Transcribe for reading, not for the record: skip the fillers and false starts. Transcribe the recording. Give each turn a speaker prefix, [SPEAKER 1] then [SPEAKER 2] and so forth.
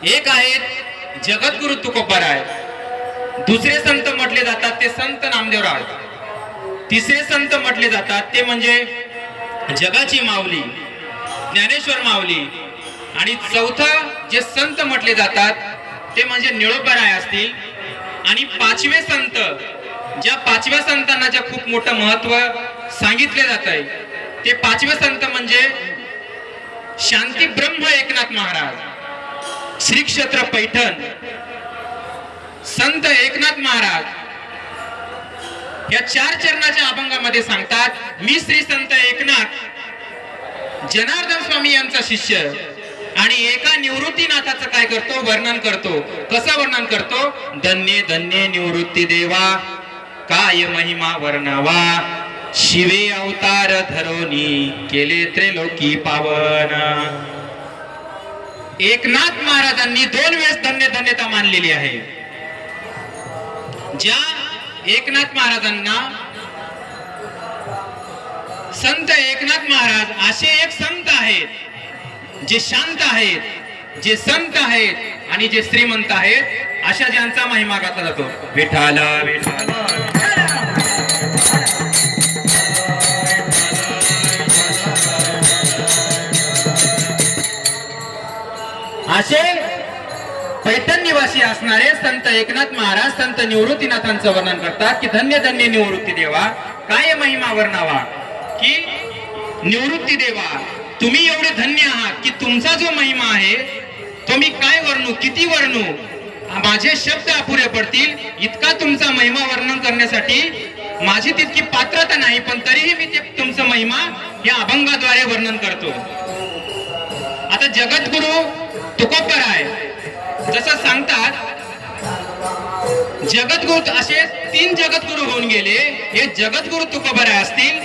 [SPEAKER 1] एक आहेत जगद्गुरु तुकोबाराय, दुसरे संत म्हटले जातात ते संत नामदेवराय, तिसरे संत म्हटले जातात ते म्हणजे जगाची माऊली ज्ञानेश्वर माऊली, आणि चौथं जे संत म्हटले जातात ते म्हणजे निळोबाराय असतील. आणि पाचवे संत, ज्या पाचव्या संतांना ज्या खूप मोठं महत्व सांगितले जात आहे, ते पाचवे संत म्हणजे शांती ब्रह्म एकनाथ महाराज, श्री क्षेत्र पैठण संत एकनाथ महाराज. या चार चरणाच्या अभंगामध्ये सांगतात, मी श्री संत एकनाथ जनार्दन स्वामी यांचा शिष्य, आणि एका निवृत्तीनाथाचं काय करतो, वर्णन करतो. कसं वर्णन करतो? धन्य धन्य निवृत्ती देवा, काय महिमा वर्णावा, शिवे अवतार धरोनी, केले त्रिलोकी पावन. एकनाथ महाराजांनी 2 वेळेस धन्य धन्यता मानलेली आहे. ज्या एकनाथ महाराजांना संत एकनाथ महाराज असे एक संत आहेत जे शांत आहेत, जे संत आहेत आणि जे श्रीमंत आहेत, अशा ज्यांचा महिमा गाता जातो. विठाला विठाला असे पैठण निवासी असणारे संत एकनाथ महाराज संत निवृत्तीनाथांचं वर्णन करतात की धन्य धन्य निवृत्ती देवा, काय महिमा वर्णावा, की निवृत्ती देवा तुम्ही एवढे धन्य आहात की तुमचा जो महिमा आहे तो मी काय वर्णू, किती वर्णू, माझे शब्द अपुरे पडतील इतका तुमचा महिमा वर्णन करण्यासाठी माझी तितकी पात्रता नाही, पण तरीही मी ते तुमचा महिमा या अभंगाद्वारे वर्णन करतो. आता जगद्गुरु तुकोबाराय जसं सांगतात, जगद्गुरु असे 3 जगद्गुरु होऊन गेले. हे जगद्गुरु तुकोबाराय असतील,